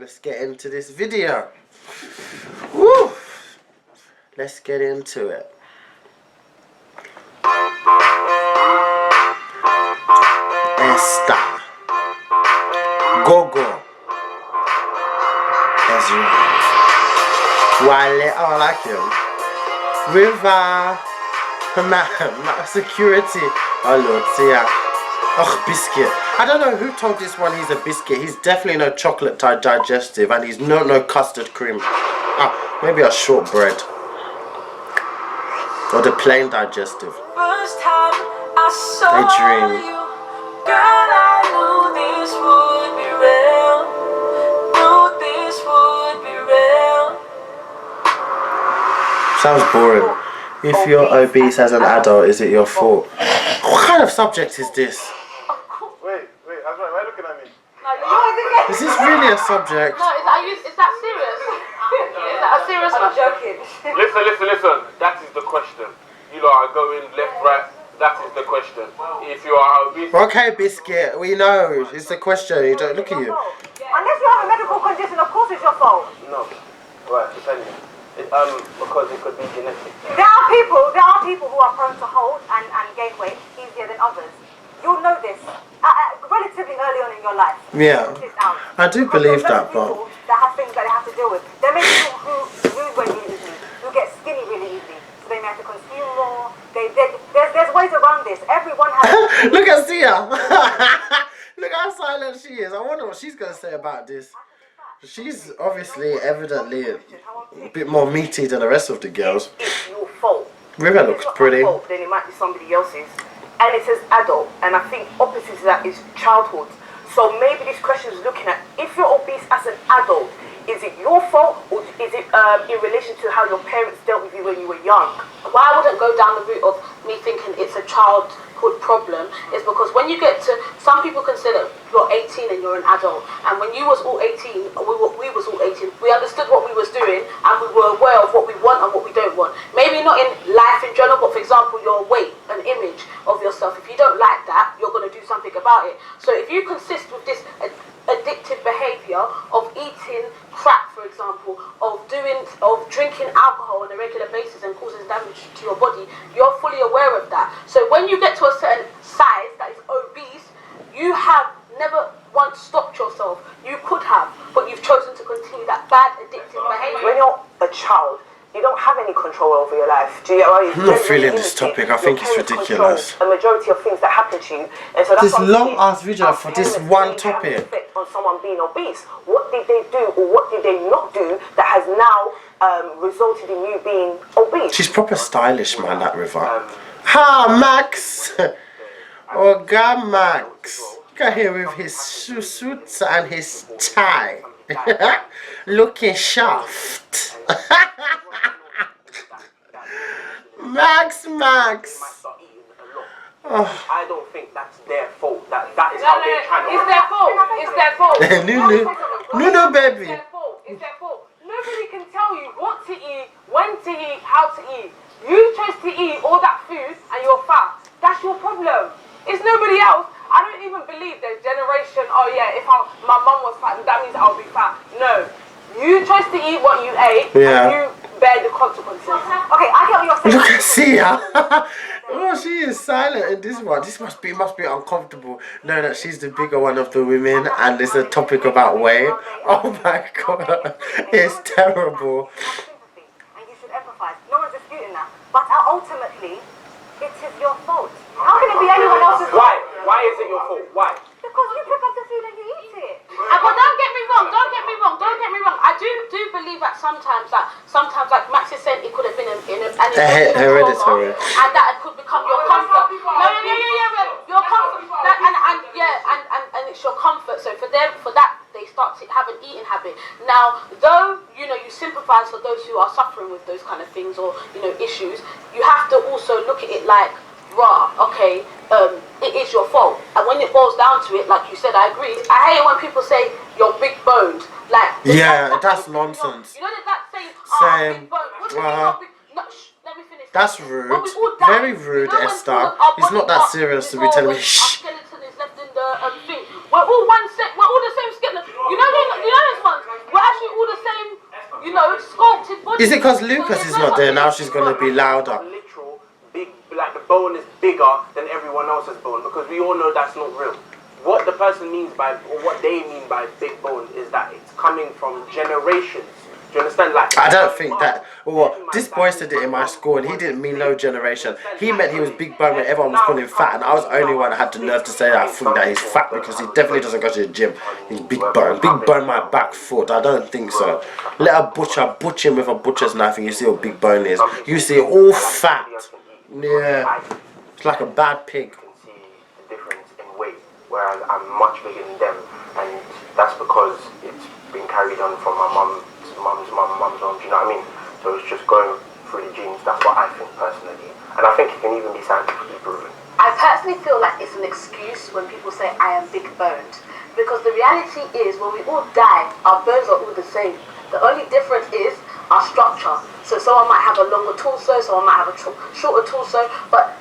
let's get into this video. Woo! Let's get into it. Esta, Gogo, Ezra, Wale, oh, I like him. River, Security, oh Lord, see ya. Oh, biscuit. I don't know who told this one he's a biscuit. He's definitely no chocolate digestive, and he's no custard cream. Ah, maybe a shortbread. Or the plain digestive. First time I saw They dream. you, girl, I knew this would be real. Knew this would be real. Sounds boring. If you're obese as an adult, is it your fault? What kind of subject is this? Wait, that's right. Why are you looking at me? Is this really a subject? No, is that serious? Is that a serious one? I'm joking. Listen. That is the question. You lot are going left, right. That is the question. If you are obese... Okay, biscuit. We know. It's the question. You don't look at you. Unless you have a medical condition, of course it's your fault. No. Right, depending. Because it could be genetic. There are people who are prone to hold and gain weight easier than others. You'll know this relatively early on in your life. Yeah. I do believe that, but... People that have things that they have to deal with. There may be people who lose weight really easily, who get skinny really easily. So they may have to consume more. There's ways around this. Everyone has... Look at Sia. Look how silent she is. I wonder what she's going to say about this. She's obviously, evidently, a bit more meaty than the rest of the girls. It's your fault. River looks pretty. Fault, then it might be somebody else's. And it says adult, and I think opposite to that is childhood. So maybe this question is looking at, if you're obese as an adult, is it your fault, or is it in relation to how your parents dealt with you when you were young? Why I wouldn't go down the route of me thinking it's a childhood problem is because when you get to, some people consider you're 18 and you're an adult, and when you was all 18, we was all 18, we understood what we was doing and we were aware of what we want and what we don't want. Maybe not in life in general, but for example your weight, an image of yourself, if you don't like that, you're going to do something about it. So if you consist with this addictive behaviour of eating crap, for example, of drinking alcohol on a regular basis and causing damage to your body, you're fully aware of that. So when you get to a certain size that is obese, you have never once stopped yourself. You could have, but you've chosen to continue that bad addictive behaviour. When you're a child, you don't have any control over your life. Do you? I'm not feeling this topic. I think it's ridiculous. A majority of things that happen to you, and so that's this long ass video for this one topic. On someone being obese, what did they do or what did they not do that has now resulted in you being obese? She's proper stylish, man. That River. Ha, Max. Oh God, Max. Got here with his suits and his tie. Looking shaft. Max. Oh. I don't think that's their fault. That is how they're trying to... It's their fault. It's their fault. No, baby. It's their fault. Nobody can tell you what to eat, when to eat, how to eat. You chose to eat all that food and you're fat. That's your problem. It's nobody else. I don't even believe there's generation, oh yeah, if my mum was fat, that means I'll be fat. No. You chose to eat what you ate, and you bear the consequences. Okay, I get what you're saying. Look at Sia. Oh, she is silent in this one. This must be uncomfortable. No, that she's the bigger one of the women, and it's a topic about weight. Oh my God, it's terrible. And you should empathize. No one's disputing that. But ultimately, it is your fault. How can it be anyone else's fault? Why is it your fault? Why? Because you pick up the food and you eat it. But don't get me wrong. I do believe that sometimes, like Max is saying, it could have been an Hereditary, and that it could become your comfort. No, your comfort. And it's your comfort. So for that, they start to have an eating habit. Now, though you sympathise for those who are suffering with those kind of things or issues, you have to also look at it like, okay, it is your fault. And when it boils down to it, like you said, I agree. I hate it when people say you're big boned. Like, yeah, that's nonsense. You know that saying, Same. big boned. What do you mean, big? No, let me finish. That's rude. Very rude, Esther. It's not that serious to be telling me shh. Our skeleton is left in the thing. We're all one set. We're all the same skeleton. You know those ones. Is it because Lucas is not there now? She's gonna be louder. Literal big, like the bone is bigger than everyone else's bone, because we all know that's not real. What the person means by, or what they mean by big bone, is that it's coming from generations. Do you understand? Like, I don't think that. Well, this boy said it in my school, and he didn't mean no generation. He meant he was big bone when everyone was calling him fat, and I was the only one that had the nerve to say that I think that he's fat, because he definitely doesn't go to the gym. He's big bone my back foot. I don't think so. Let a butcher him with a butcher's knife, and you see what big bone is. You see it all fat. Yeah, it's like a bad pig. See the difference in weight, whereas I'm much bigger than them, and that's because it's been carried on from my mum. Mum's mum, do you know what I mean? So it's just going through the genes. That's what I think personally, and I think it can even be scientifically proven. I personally feel like it's an excuse when people say I am big boned, because the reality is when we all die, our bones are all the same. The only difference is our structure. So someone might have a longer torso, someone might have a shorter torso, but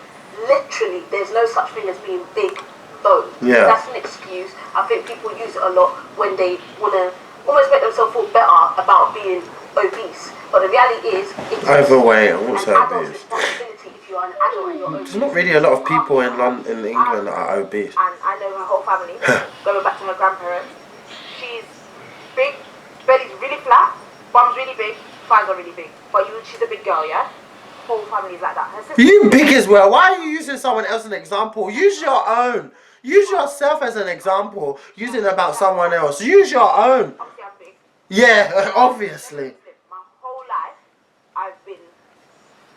literally there's no such thing as being big boned. Yeah. That's an excuse. I think people use it a lot when they want to almost make themselves feel better about being obese. But the reality is, it's Overweight, and also an adult's obese. responsibility if you are an adult and you're obese. There's not really a lot of people in England that are obese. And I know her whole family, going back to her grandparents. She's big, belly's really flat, bum's really big, thighs are really big. But she's a big girl, yeah? Whole family's like that. Her sister, You big as well. Why are you using someone else as an example? Use your own. Use yourself as an example. Using about someone else. Use your own. obviously I'm big. Yeah, obviously. My whole life, I've been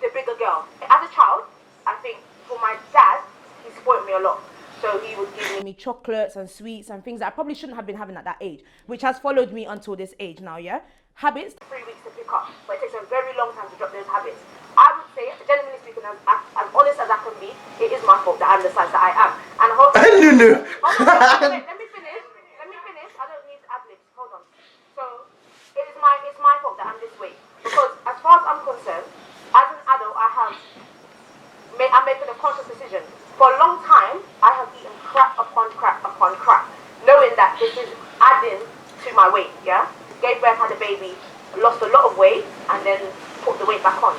the bigger girl. As a child, I think for my dad, he spoiled me a lot. So he would give me chocolates and sweets and things that I probably shouldn't have been having at that age, which has followed me until this age now, yeah? Habits, 3 weeks to pick up, but it takes a very long time to drop those habits. I would say, genuinely speaking, as honest as I can be, it is my fault that I'm the size that I am. And hold on. Let me finish. I don't need ad-libs. Hold on. So, it's my fault that I'm this way. Because as far as I'm concerned, as an adult, I'm making a conscious decision. For a long time, I have eaten crap upon crap upon crap, knowing that this is adding to my weight, yeah? Gave birth, had a baby, lost a lot of weight, and then put the weight back on.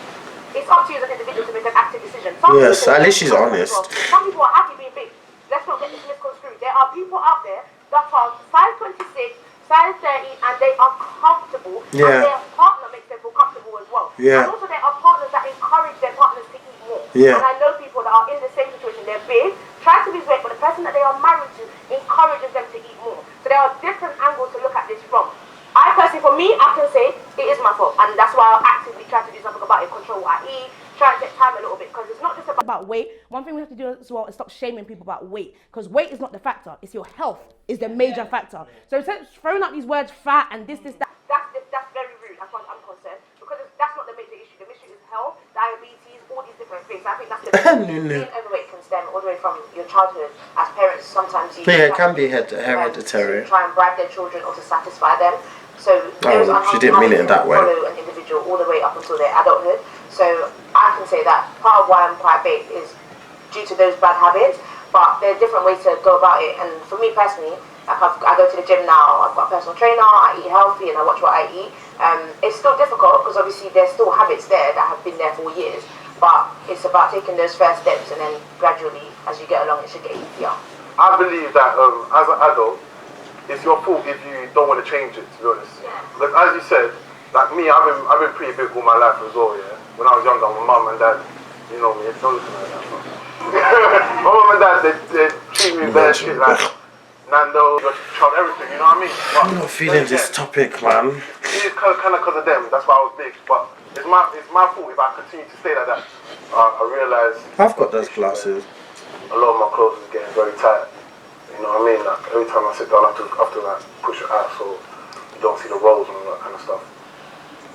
It's up to you as an individual to make an active decision. Yes, at least she's honest. Some people are happy being big. Let's not get this misconstrued. There are people out there that are size 26, size 30, and they are comfortable. Yeah. And their partner makes them feel comfortable as well. Yeah. And also there are partners that encourage their partners to eat more. Yeah. And I know people that are in the same situation. They're big, try to lose weight, but the person that they are married to encourages them to eat more. So there are different angles to look at this from. I personally, for me, I can say it is my fault, and that's why I actively try to do something about it, control what I eat, try and take time a little bit, because it's not just about weight. One thing we have to do as well is stop shaming people about weight, because weight is not the factor, it's your health is the major factor. So instead of throwing out these words fat and this, that, that's very rude as far as I'm concerned, because that's not the major issue. The issue is health, diabetes, all these different things. I think that's the being overweight can stem all the way from your childhood. As parents, sometimes you Yeah, it can be hereditary. to try and bribe their children or to satisfy them. So she didn't mean it in that way. Follow an individual all the way up until their adulthood. So I can say that part of why I'm quite big is due to those bad habits. But there are different ways to go about it. And for me personally, like I go to the gym now. I've got a personal trainer. I eat healthy and I watch what I eat. It's still difficult because obviously there's still habits there that have been there for years. But it's about taking those first steps, and then gradually, as you get along, it should get easier. I believe that as an adult, it's your fault if you don't want to change it, to be honest. Yeah. Because as you said, like me, I've been pretty big all my life as well, yeah. When I was younger, my mum and dad, you know me, don't listen to that. My mum and dad, they treat me bad shit, like Nando, your child, everything, you know what I mean? But I'm not feeling this topic, man. it's kind of because of them, that's why I was big. But it's my fault if I continue to stay like that. I realise I've got those glasses. a lot of my clothes is getting very tight. You know what I mean? Like every time I sit down, I have to like push it out so you don't see the rolls and all that kind of stuff.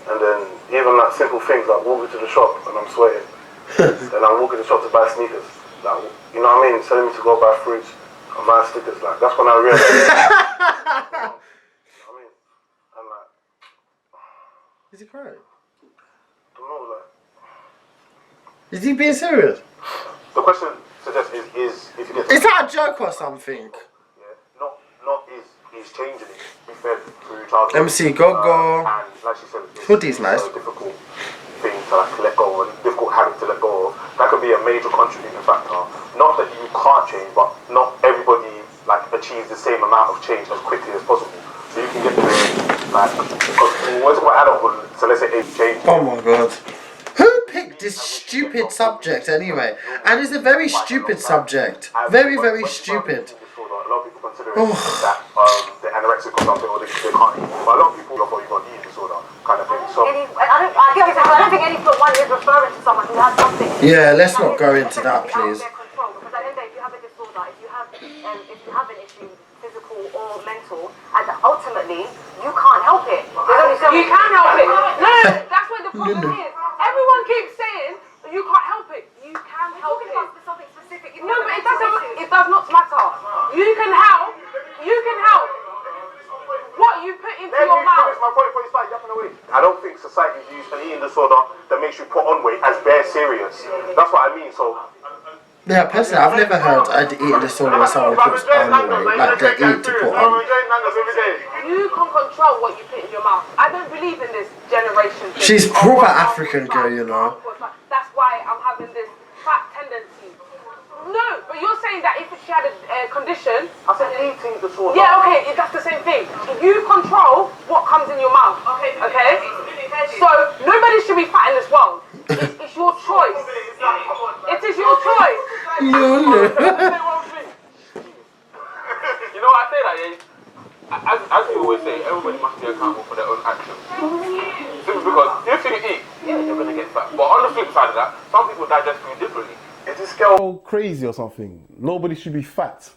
And then even like simple things like walking to the shop and I'm sweating. Then I'm walking to the shop to buy sneakers. Like, you know what I mean? Telling me to go buy fruits and buy stickers. Like that's when I realized. You know what I mean? And like, Is he crying? I don't know, like. Is he being serious? The question suggests is if you get. Is that a joke or something? Yeah, not is changing it. Be fed through childhood. MC Go Go. And like she said, Hoodie's nice. a difficult thing to like let go of, a difficult habit to let go of. That could be a major contributing factor. Not that you can't change, but not everybody like achieves the same amount of change as quickly as possible. So you can get there, like, because when it's about adulthood, so let's say age change. Oh my god. Who picked this stupid subject anyway? And it's a very stupid subject. Very, very stupid. A lot of people consider it that they're anorexic or something, or they can't eat. But a lot of people thought you've got eating disorder kind of thing. So I don't think any one is referring to someone who has something. Yeah, let's not go into that, please. Because at the end of the day, if you have a disorder, if you have an issue, physical or mental, and ultimately you can't help it. You can help it. No, that's what the problem is. Everyone keeps saying you can't help it. You can help it. Something specific. No, but it doesn't. It does not matter. You can help. You can help. What you put into your mouth. My point before you start yapping away. I don't think society views an eating disorder that makes you put on weight as bare serious. That's what I mean. So. Yeah, personally, I've never heard an eating disorder where someone puts on weight, like they eat to put on. You can control what you put in your mouth. I don't believe in this generation thing. She's proper African girl, you know. That's why I'm having this fat tendency. No, but you're saying that if she had a condition. I said eating disorder. Yeah, okay, that's the same thing. You control what comes in your mouth. Okay? So nobody should be fat in this world. It's your choice. It is your choice. No. You know what I say that, yeah? As you always say, everybody must be accountable for their own actions. Simply because if you eat, yeah, you're gonna get fat. But on the flip side of that, some people digest food differently. Is this girl Go crazy or something? Nobody should be fat.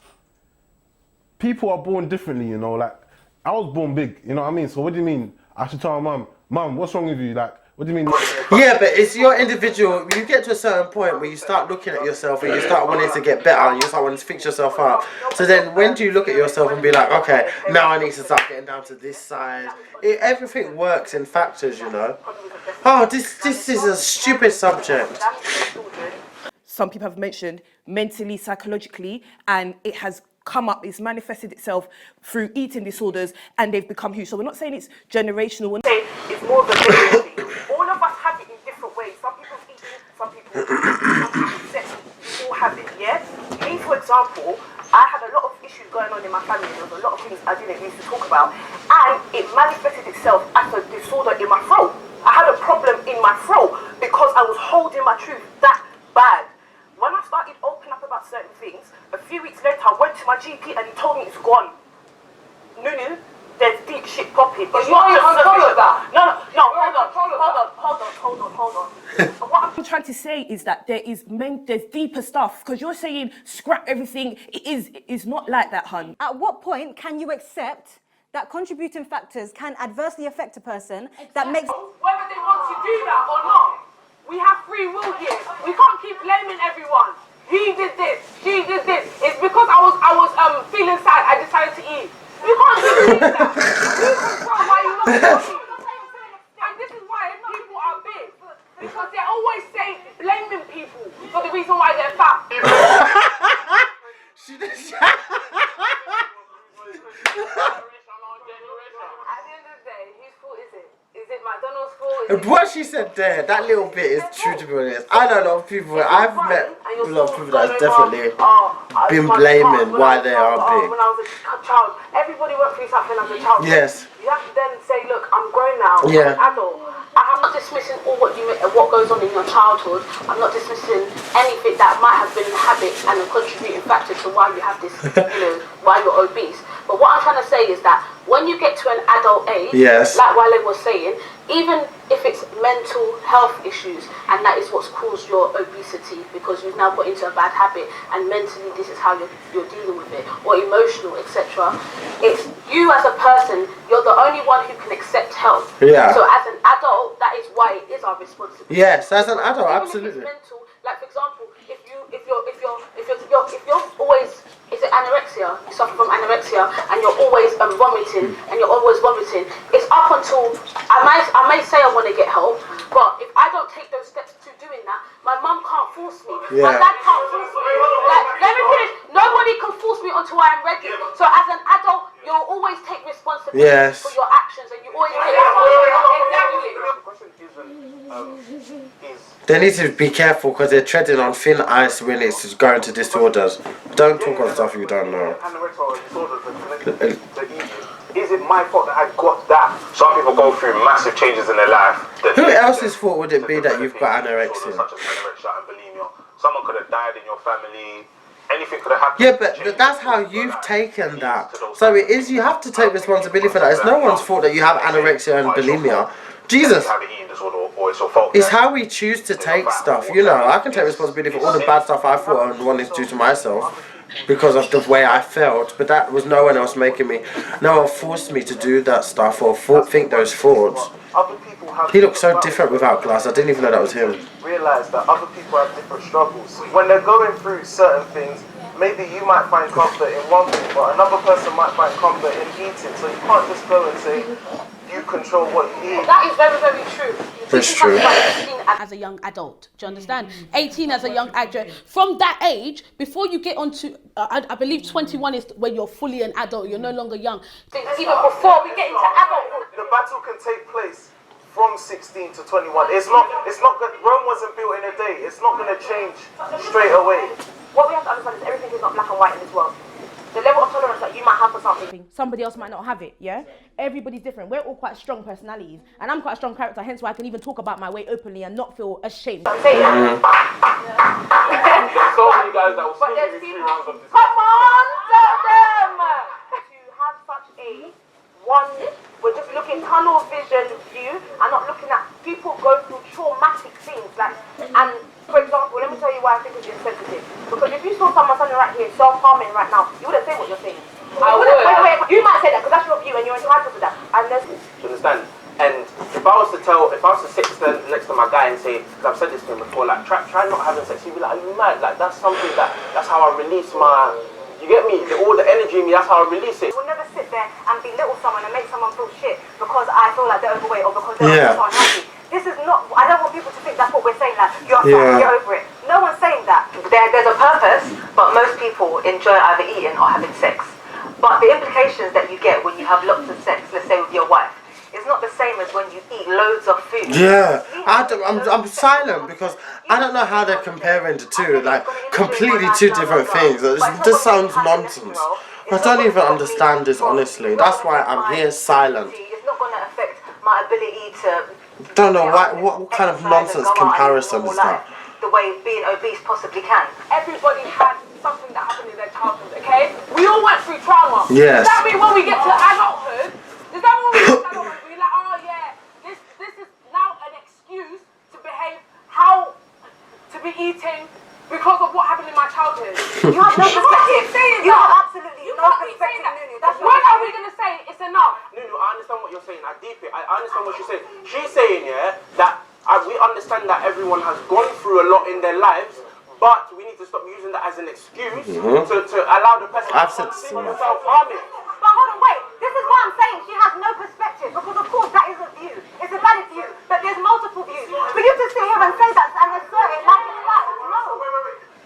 People are born differently, you know. Like I was born big, you know what I mean. So what do you mean? I should tell my mum, what's wrong with you? Like, what do you mean? Yeah, but it's your individual. You get to a certain point where you start looking at yourself and you start wanting to get better and you start wanting to fix yourself up. So then when do you look at yourself and be like, okay, now I need to start getting down to this side? Everything works in factors, you know. Oh, this is a stupid subject. Some people have mentioned mentally, psychologically, and it has come up, it's manifested itself through eating disorders, and they've become huge. So we're not saying it's generational. We're not saying it's more of a general thing. All of us have it in different ways. Some people eat, some people set, we all have it, yeah? Me, for example, I had a lot of issues going on in my family. There was a lot of things I didn't used to talk about, and it manifested itself as a disorder in my throat. I had a problem in my throat because I was holding my truth that bad. When I started opening up about certain things, a few weeks later I went to my GP and he told me it's gone. Nunu, there's deep shit popping. But you're in control of that. No, hold on. What I'm trying to say is that there's deeper stuff, because you're saying scrap everything. It's not like that, hun. At what point can you accept that contributing factors can adversely affect a person that makes... Whether they want to do that or not. We have free will here. We can't keep blaming everyone. He did this, she did this. It's because I was feeling sad, I decided to eat. You can't keep doing that. You control why you not eating. And this is why people are big. Because they always say blaming people for the reason why they're fat. She just... At the end of the day, whose fault is it? Is it McDonald's fault? What she said there, that little bit is true, to be honest. I know a lot of people, I've met a lot of people that's definitely been blaming why they are big. When I was a child, everybody went through something as a child. Yes. You have to then say, look, I'm grown now, Yeah. I'm an adult. I'm not dismissing all what goes on in your childhood. I'm not dismissing anything that might have been a habit and a contributing factor to why you have this, why you're obese. But what I'm trying to say is that when you get to an adult age, Yes. like Wale was saying, even if it's mental health issues and that is what's caused your obesity because you've now got into a bad habit and mentally this is how you're dealing with it, or emotional, etc. It's you as a person, you're the only one who can accept help. Yeah. So as an adult, that is why it is our responsibility. Yes, as an adult, Even absolutely. if it's mental, like for example, if you're always, is it anorexia? You suffer from anorexia and you're always vomiting and you're always vomiting. It's up until I may say I want to get help, but if I don't take those steps to doing that, my mum can't force me. Yeah. My dad can't force me. Like, let me finish. Nobody can force me until I am ready. So as an adult, you'll always take responsibility Yes. for your actions and you always take responsibility for They need to be careful because they're treading on thin ice when it's going to disorders. Don't talk on stuff you don't know. Anorexia or disorders are connected to eating. Is it my fault that I got that? Some people go through massive changes in their life. Who else's fault would it be that you've got anorexia? Such as anorexia and bulimia. Someone could have died in your family. Anything could have happened. Yeah, but that's how you've taken that. So it is, you have to take responsibility for that. It's no one's fault that you have anorexia and bulimia. Jesus. It's how we choose to take stuff. You know, I can take responsibility for all the bad stuff I thought and wanted to do to myself because of the way I felt, but that was no one else making me. No one forced me to do that stuff or think those thoughts. He looked so different without glass. I didn't even know that was him. Realize that other people have different struggles. When they're going through certain things, maybe you might find comfort in one thing, but another person might find comfort in eating. So you can't just go and say you control what you eat. That is very, very true. That's true. 18 as a young adult, do you understand? 18 as a young adult. From that age, before you get onto, I believe 21 is when you're fully an adult, you're no longer young. Even before we get into adulthood. The battle can take place from 16 to 21. It's not good. Rome wasn't built in a day. It's not going to change straight away. What we have to understand is everything is not black and white in this world. The level of tolerance that you might have for something, somebody else might not have it, yeah? Everybody's different. We're all quite strong personalities, and I'm quite a strong character, hence why I can even talk about my way openly and not feel ashamed. There's so many guys that will still give you 3 rounds of this. Come on, tell them! To have such a we're just looking tunnel vision view and not looking at people go through traumatic things. And for example, let me tell you why I think it's insensitive. Because if you saw someone standing right here self-harming right now, you wouldn't say what you're saying. Wait, you might say that because that's your view and you're entitled to that. And there's... Do you understand? And if I was to sit next to my guy and say, because I've said this to him before, like try not having sex, he'd be like, are you mad? Like that's something that's how I release my, you get me? All the energy in me, that's how I release it. We'll never sit there and belittle someone and make someone feel shit because I feel like they're overweight or because they're so unhappy. This is not, I don't want people to think that's what we're saying, like, you're fat, you're over it. No one's saying that. There's a purpose, but most people enjoy either eating or having sex. But the implications that you get when you have lots of sex, let's say with your wife, is not the same as when you eat loads of food. Yeah, I'm silent because I don't know how they're comparing the two, like completely two different things. This sounds nonsense. I don't even understand this, honestly. That's why I'm here silent. It's not going to affect my ability to... Don't know what kind of nonsense comparison is that? The way being obese possibly can. Everybody had something that happened in their childhood, okay? We all went through trauma. Yes. Does that mean when we get to adulthood, we're like, oh yeah, this is now an excuse to behave to be eating because of what happened in my childhood. You have no perspective. You have absolutely no perspective, Nunu. When are we going to say it's enough? Nunu, I understand what you're saying. I deep it. I understand what she's saying. She's saying, yeah, that we understand that everyone has gone through a lot in their lives, but we need to stop using that as an excuse to allow the person to continue self-harming. But hold on, wait. This is what I'm saying. She has no perspective because, of course, that is a view. It's a valid view, but there's multiple views. For you to sit here and say that and assert it like it's that, no.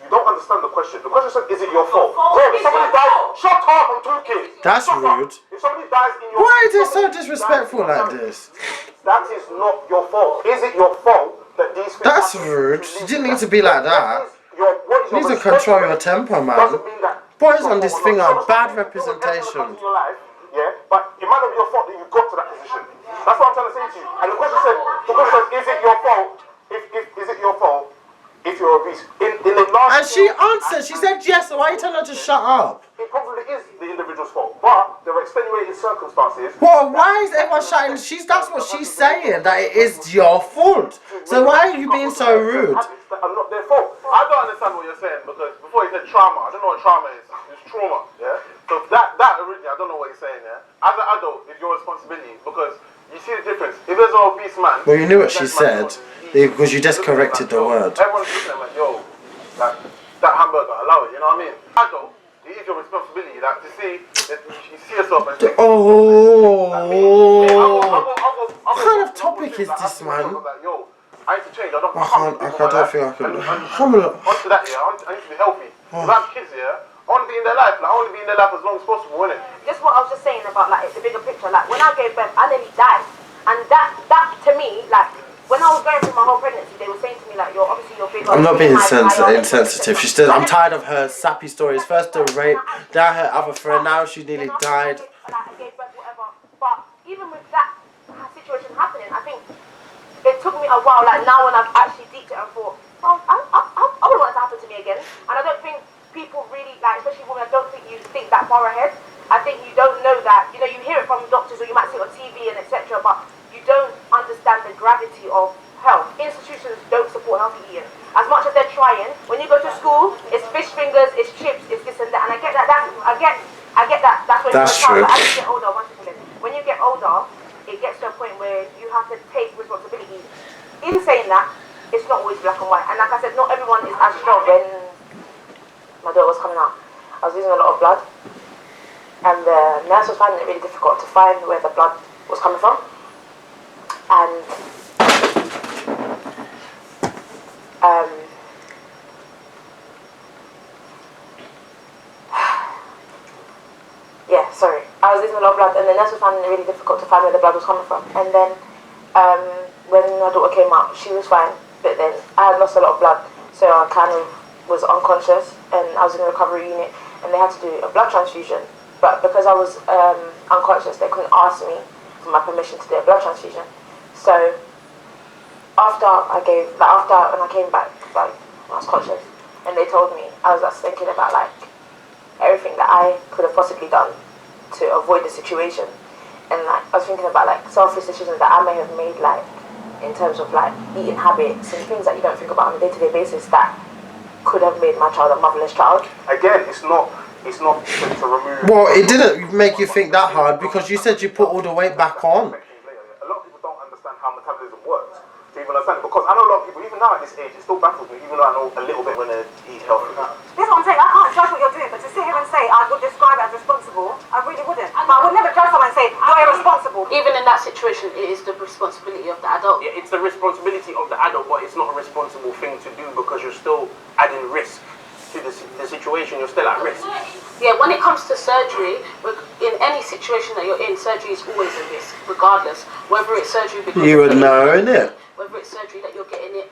You don't understand the question. The question said, is it your fault? If somebody dies, shut up, I'm talking. That's rude. If somebody dies in your... Why is it so disrespectful like this? That is not your fault. Is it your fault that these things... That's rude. You didn't need to be like that. You need to control your temper, man. Boys on this thing are bad representation. Yeah, but it might not be your fault that you got to that position. That's what I'm trying to say to you. And the question said, is it your fault? Is it your fault if you're obese? In the last... And she answered. She said yes. So why are you telling her to shut up? It probably is the individual's fault, but there are extenuating circumstances. Well, why is everyone shouting? That's what she's saying. That it is your fault. So why are you being so rude? That are not their fault. I don't understand what you're saying because before you said trauma, I don't know what trauma is. It's trauma, yeah? So that originally, I don't know what you're saying, yeah? As an adult, it's your responsibility because you see the difference. If there's an obese man... Well, you knew what she said because you just corrected the word. Everyone's looking at me like, yo, like, that hamburger, allow it, you know what I mean? Adult, it is your responsibility, like, to see, that you see yourself and think... Oh! What kind of topic is this, man? I need to change. I don't think I can. Onto that, yeah. I need to be healthy. If I have kids, yeah, I want to be in their life. Like, I want to be in their life as long as possible, innit? Just what I was just saying about like the bigger picture. Like when I gave birth, I nearly died, and that to me, like when I was going through my whole pregnancy, they were saying to me like, you're big. I'm not being insensitive. She said, I'm tired of her sappy stories. First the rape, then her other friend, now she nearly died. I gave birth, whatever. But even with that situation happening, I think it took me a while. Like now, when I've actually deeped it and thought, well, I wouldn't want it to happen to me again. And I don't think people really, like, especially women, I don't think you think that far ahead. I think you don't know that. You know, you hear it from doctors or you might see it on TV and etc. But you don't understand the gravity of health. Institutions don't support healthy eating. As much as they're trying, when you go to school, it's fish fingers, it's chips, it's this and that. And I get that. I get that. That's when you're a child. But as you get older, when you get older, it gets to a point where you have to take responsibility. In saying that, it's not always black and white. And like I said, not everyone is as strong. When my daughter was coming out, I was losing a lot of blood. And the nurse was finding it really difficult to find where the blood was coming from. And I was losing a lot of blood, and the nurse was finding it really difficult to find where the blood was coming from. And then when my daughter came out, she was fine, but then I had lost a lot of blood, so I kind of was unconscious, and I was in a recovery unit, and they had to do a blood transfusion. But because I was unconscious, they couldn't ask me for my permission to do a blood transfusion. So after when I came back, like I was conscious, and they told me, I was just thinking about like everything that I could have possibly done to avoid the situation, and like I was thinking about like selfish decisions that I may have made, like in terms of like eating habits and things that you don't think about on a day-to-day basis that could have made my child a motherless child. Again, it's not to remove. Well, it didn't make you think that hard because you said you put all the weight back on. A lot of people don't understand how metabolism works. To even understand it, because I know a lot of people, even now at this age, it still baffles me, even though I know a little bit when they eat healthy. This is what I'm saying, I can't judge what you're doing, but to sit here and say I would describe it as responsible, I really wouldn't. But I would never judge someone and say, you're irresponsible. Even in that situation, it is the responsibility of the adult. Yeah, it's the responsibility of the adult, but it's not a responsible thing to do because you're still adding risk to the situation. You're still at risk. Yeah, when it comes to surgery, in any situation that you're in, surgery is always a risk, regardless. Whether it's surgery because you would know, innit? Whether it's surgery that you're getting it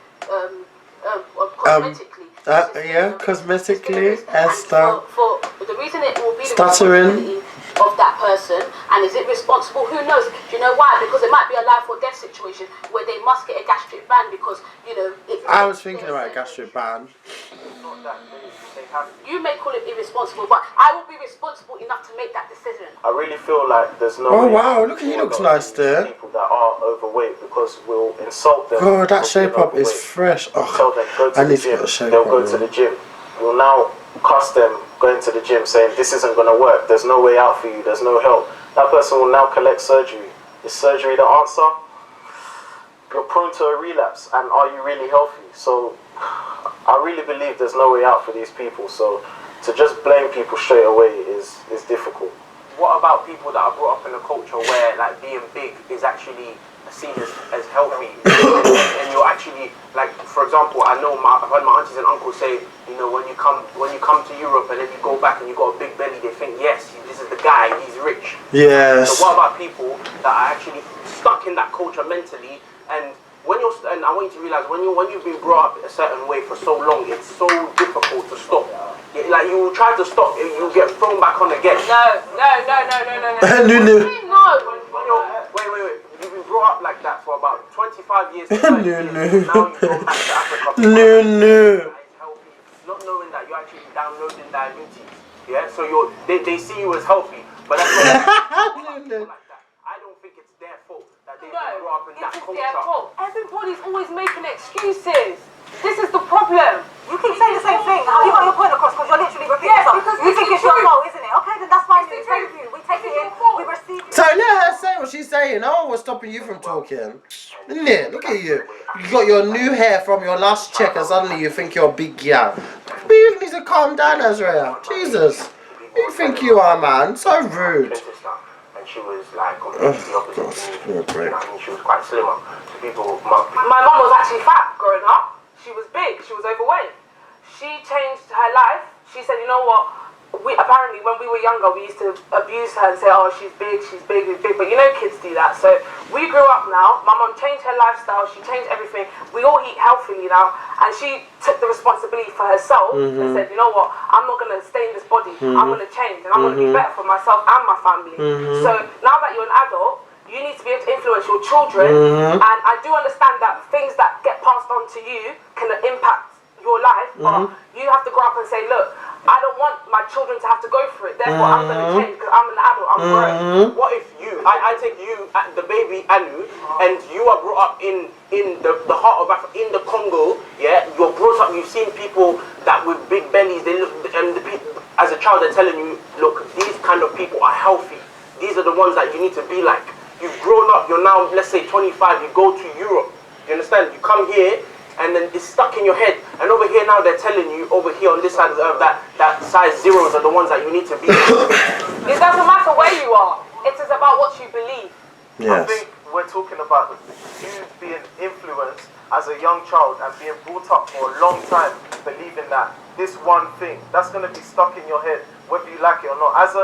cosmetically. Yeah, cosmetically, Esther. For the reason it will be the stuttering responsibility of that person, and is it responsible? Who knows? Do you know why? Because it might be a life or death situation where they must get a gastric ban because, you know... I was thinking about a gastric ban. You may call it irresponsible, but I will be responsible enough to make that decision. I really feel like there's no... Oh wow, look, he looks nice there. People that are overweight because we'll insult them. God, that shape up is fresh. Oh, tell them, go to the gym. They'll go to the gym. We'll now cuss them going to the gym saying this isn't going to work, there's no way out for you, there's no help. That person will now collect surgery. Is surgery the answer? You're prone to a relapse, and are you really healthy? So I really believe there's no way out for these people, so to just blame people straight away is difficult. What about people that are brought up in a culture where like being big is actually seen as healthy, and you're actually, like, for example, I've heard my aunties and uncles say, you know, when you come to Europe and then you go back and you got a big belly, they think, yes, this is the guy, he's rich. Yes. So what about people that are actually stuck in that culture mentally, and and I want you to realize when you've been brought up a certain way for so long, it's so difficult to stop. Like, you will try to stop, you'll get thrown back on again. No. Wait. You've been brought up like that for about 25 years. Now you go back to Africa. Not knowing that you're actually downloading diabetes. Yeah, so they see you as healthy, but that's not like that. I don't think it's their fault that they've been brought up in that culture. Their fault. Everybody's always making excuses. This is the problem. You keep saying the same thing. You got your point across because you're literally repeating yourself. Because you think it's your fault, isn't it? Okay, then that's fine. Thank you. We take it in. We receive it. So let her say what she's saying. No one was stopping you from talking. Isn't it? Look at you. You got your new hair from your last check and suddenly you think you're a big gal. But you need to calm down, Azrael. Jesus. Who you think you are, man? So rude. And she was like completely opposite to me. She was quite slimmer. So people... My mum was actually fat growing up. She was big, she was overweight. She changed her life. She said, you know what, apparently when we were younger, we used to abuse her and say, oh, she's big, she's big, she's big. But you know kids do that. So we grew up now. My mum changed her lifestyle. She changed everything. We all eat healthily now. And she took the responsibility for herself and said, you know what, I'm not going to stay in this body. I'm going to change and I'm going to be better for myself and my family. So now that you're an adult, you need to be able to influence your children. And I do understand that things that get passed on to you can impact your life, but you have to grow up and say, look, I don't want my children to have to go through it, therefore I'm going to change because I'm an adult, I'm grown. What if I take you, the baby Anu, and you are brought up in the heart of Africa, in the Congo, yeah, you're brought up, you've seen people that with big bellies, they look, and the people, as a child they're telling you, look, these kind of people are healthy, these are the ones that you need to be like. You've grown up, you're now, let's say 25, you go to Europe, you understand, you come here, and then it's stuck in your head. And over here now they're telling you, over here on this side of the earth, that size zeros are the ones that you need to be. It doesn't matter where you are. It is about what you believe. I think we're talking about you being influenced as a young child and being brought up for a long time believing that this one thing, that's going to be stuck in your head, whether you like it or not. As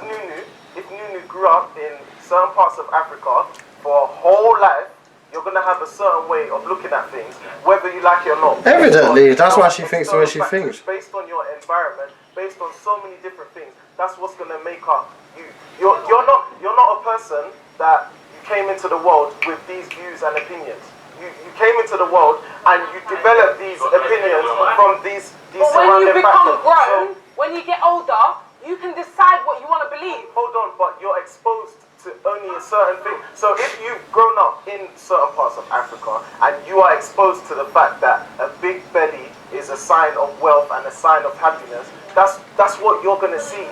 Nunu grew up in certain parts of Africa for a whole life, you're going to have a certain way of looking at things, whether you like it or not. Evidently, that's why she thinks the way she thinks. Based on your environment, based on so many different things, that's what's going to make up you. You're not a person that you came into the world with these views and opinions. You came into the world and you developed these opinions from these but when you become grown, when you get older, you can decide what you want to believe. Hold on, but you're exposed to only a certain thing. So if you've grown up in certain parts of Africa and you are exposed to the fact that a big belly is a sign of wealth and a sign of happiness, that's what you're going to see.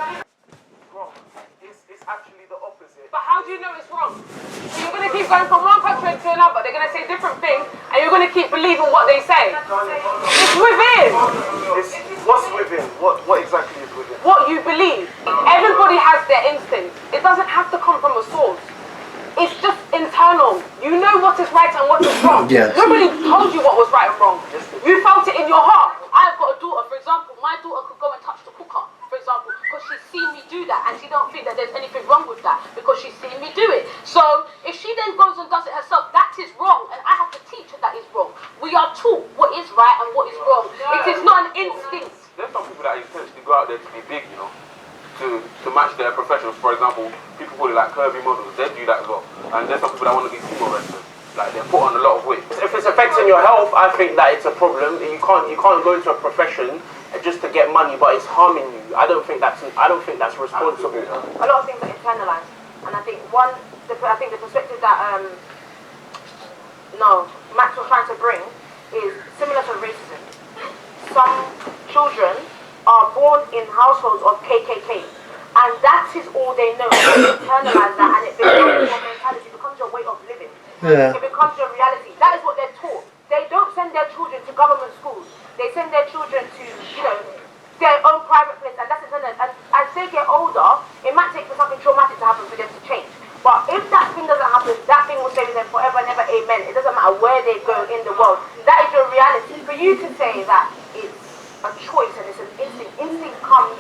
Wrong. It's actually the opposite. But how do you know it's wrong? So you're going to keep going from one country to another, they're going to say different things, and you're going to keep believing what they say. It's within. What's within? What exactly is within? What you believe. Everybody has their instincts. It doesn't have to come from a source. It's just internal. You know what is right and what is wrong. Yes. Nobody told you what was right and wrong. You felt it in your heart. I've got a daughter, for example. My daughter could go and touch the cooker, for example, because she's seen me do that, and she don't think that there's anything wrong with that because she's seen me do it. So if she then goes and does it herself, that is wrong, and I have to teach her that is wrong. We are taught what is right and what is wrong. It is not an instinct. There's some people that intentionally go out there to be big, you know, to match their professions. For example, people call it like curvy models, they do that as well. And there's some people that want to be sumo wrestlers, like they put on a lot of weight. If it's affecting your health, I think that it's a problem. You can't go into a profession just to get money, but it's harming you. I don't think that's responsible. A lot of things are internalized, and I think the perspective that Max was trying to bring is similar to racism. Some children are born in households of KKK, and that is all they know. They internalize that, and it becomes your mentality, it becomes your way of living. Yeah. It becomes your reality. That is what they're taught. They don't send their children to government schools. They send their children to, their own private place, and that's internalized. And as they get older, it might take for something traumatic to happen for them to change. But if that thing doesn't happen, that thing will stay with them forever, never, amen. It doesn't matter where they go in the world. That is your reality. For you to say that it's a choice and it's an instinct. Instinct comes,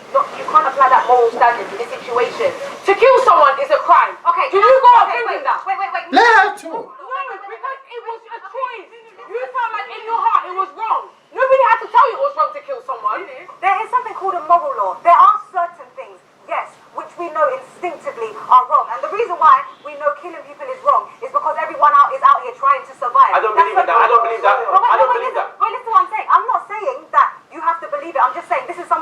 you can't apply that moral standard to this situation. To kill someone is a crime. Okay. Do you go out thinking that? Wait. Let her talk. No, because it was a choice. You felt like in your heart it was wrong. Nobody had to tell you it was wrong to kill someone. There is something called a moral law. There are certain things, yes, which we know instinctively are wrong. And the reason why we know killing people is wrong is because everyone is out here trying to survive. I don't believe that. I don't believe that. Wait, listen to what I'm saying. I'm not saying that you have to believe it. I'm just saying this is a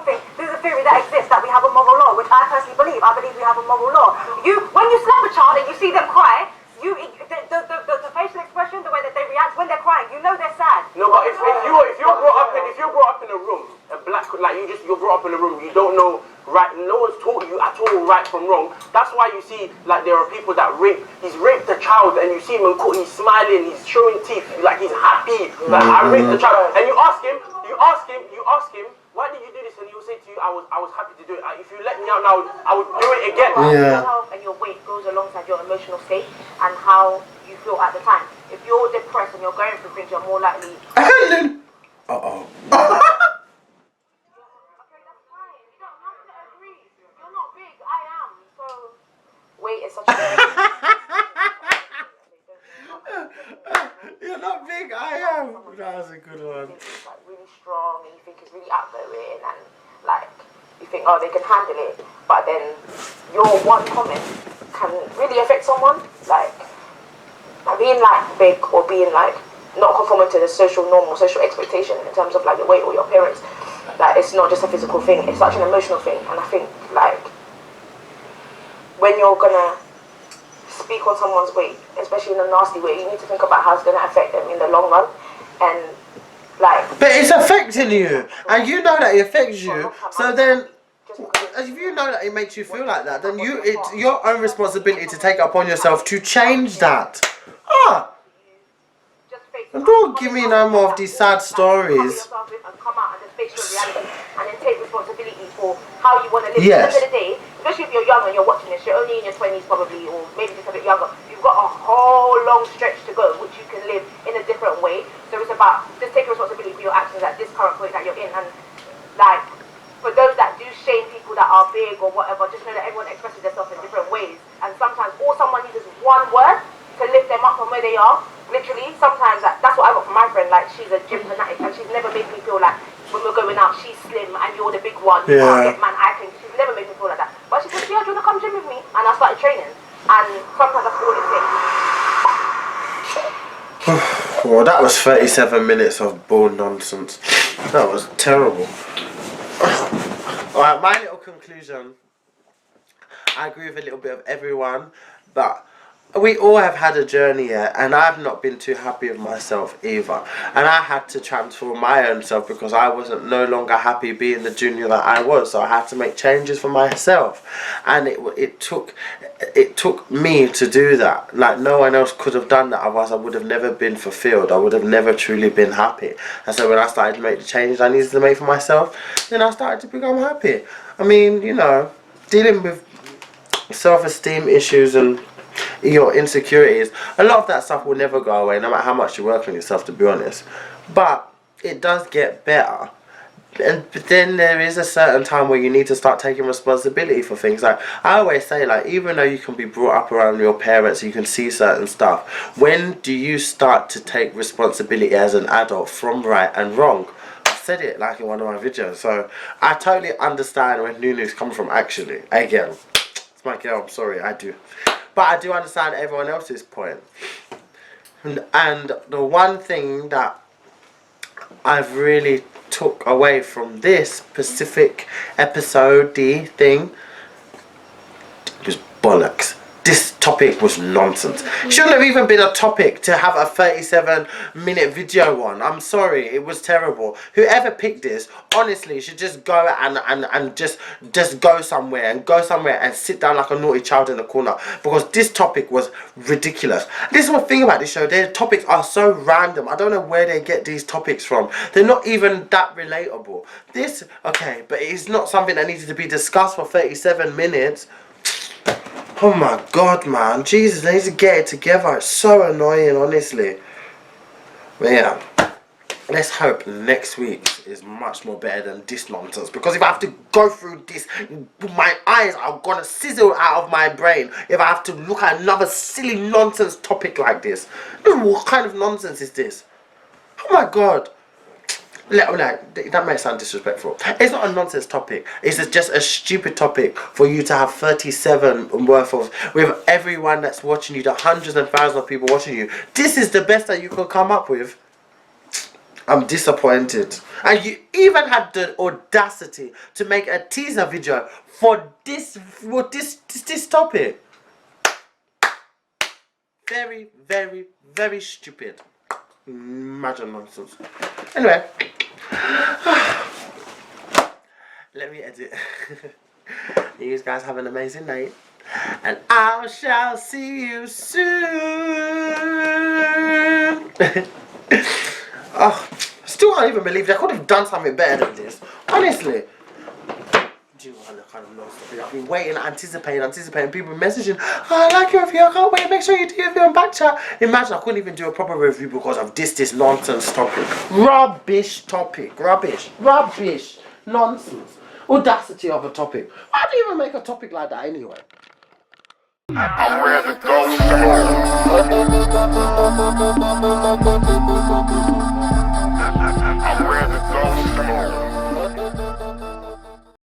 theory that exists, that we have a moral law, which I personally believe. I believe we have a moral law. When you slap a child and you see them cry, the facial expression, the way that they react when they're crying, you know they're sad. No, but if you're brought up in a room, a black, like you're brought up in a room, you don't know right, no one's taught you at all right from wrong. That's why you see, like, there are people that he's raped a child, and you see him and he's smiling, he's showing teeth, like he's happy, like I raped the child, and you ask him, why did you do this? And he'll say to you, I was happy to do it. If you let me out now, I would do it again. Yeah. Your health and your weight goes alongside your emotional state and how you feel at the time. If you're depressed and you're going through things, you're more likely. Uh-oh. That was a good one. You think it's like really strong and you think it's really outgoing and like you think, oh, they can handle it, but then your one comment can really affect someone. Like being like big or being like not conforming to the social norm or social expectation in terms of like your weight or your appearance. Like it's not just a physical thing, it's such an emotional thing. And I think like when you're gonna speak on someone's weight, especially in a nasty way, you need to think about how it's gonna affect them in the long run. And like, but it's affecting you, and you know that it affects you. So then, if you know that it makes you feel like that, then it's your own responsibility to take it upon yourself to change that. And don't give me no more of these sad stories. Come out and just face your reality and then take responsibility for how you want to live. Yes. At the end of the day, especially if you're young and you're watching this, you're only in your 20s probably, or maybe just a bit younger. You've got a whole long stretch to go, which you can live in a different way. So it's about just taking responsibility for your actions at this current point that you're in. And like, for those that do shame people that are big or whatever, just know that everyone expresses themselves in different ways. And sometimes all someone needs is one word to lift them up from where they are. Literally, sometimes that's what I got from my friend. Like, she's a gym fanatic and she's never made me feel like when we're going out, she's slim and you're the big one. You can't get man, I think. She's never made me feel like that. But she said, yeah, do you want to come gym with me? And I started training. And sometimes that's all it takes. Well, that was 37 minutes of bull nonsense. That was terrible. Alright, my little conclusion. I agree with a little bit of everyone, but we all have had a journey here, and I've not been too happy with myself either. And I had to transform my own self because I wasn't no longer happy being the junior that I was. So I had to make changes for myself, and it took me to do that. Like no one else could have done that. Otherwise, I would have never been fulfilled. I would have never truly been happy. And so when I started to make the changes I needed to make for myself, then I started to become happy. I mean, you know, dealing with self-esteem issues and your insecurities, a lot of that stuff will never go away no matter how much you work on yourself, to be honest. But it does get better. But then there is a certain time where you need to start taking responsibility for things. Like I always say, like even though you can be brought up around your parents, you can see certain stuff, when do you start to take responsibility as an adult from right and wrong? I said it like in one of my videos. So I totally understand where Nunu's come from. Actually, again, it's my girl, I'm sorry, I do. But I do understand everyone else's point. And the one thing that I've really took away from this specific episode-y thing was bollocks. This topic was nonsense. Shouldn't have even been a topic to have a 37-minute video on. I'm sorry, it was terrible. Whoever picked this, honestly, should just go and just go somewhere and sit down like a naughty child in the corner, because this topic was ridiculous. This is one thing about this show, their topics are so random. I don't know where they get these topics from. They're not even that relatable. This, okay, but it's not something that needed to be discussed for 37 minutes. Oh my god, man. Jesus, they need to get it together. It's so annoying, honestly. But yeah, let's hope next week is much more better than this nonsense. Because if I have to go through this, my eyes are gonna sizzle out of my brain if I have to look at another silly nonsense topic like this. What kind of nonsense is this? Oh my god. That may sound disrespectful. It's not a nonsense topic. It's just a stupid topic for you to have 37 worth of, with everyone that's watching you, the hundreds and thousands of people watching you. This is the best that you could come up with. I'm disappointed. And you even had the audacity to make a teaser video for this topic. Very, very, very stupid. Imagine nonsense. Anyway, let me edit. You guys have an amazing night, and I shall see you soon. Oh, still can't even believe they could have done something better than this. Honestly. Do you know what kind of nonsense? I've been waiting, anticipating, people messaging, oh, I like your review, I can't wait, make sure you do your review on Bkchat. Imagine I couldn't even do a proper review because of this nonsense topic. Rubbish topic, rubbish, nonsense, audacity of a topic. Why do you even make a topic like that anyway? I'm where the ghosts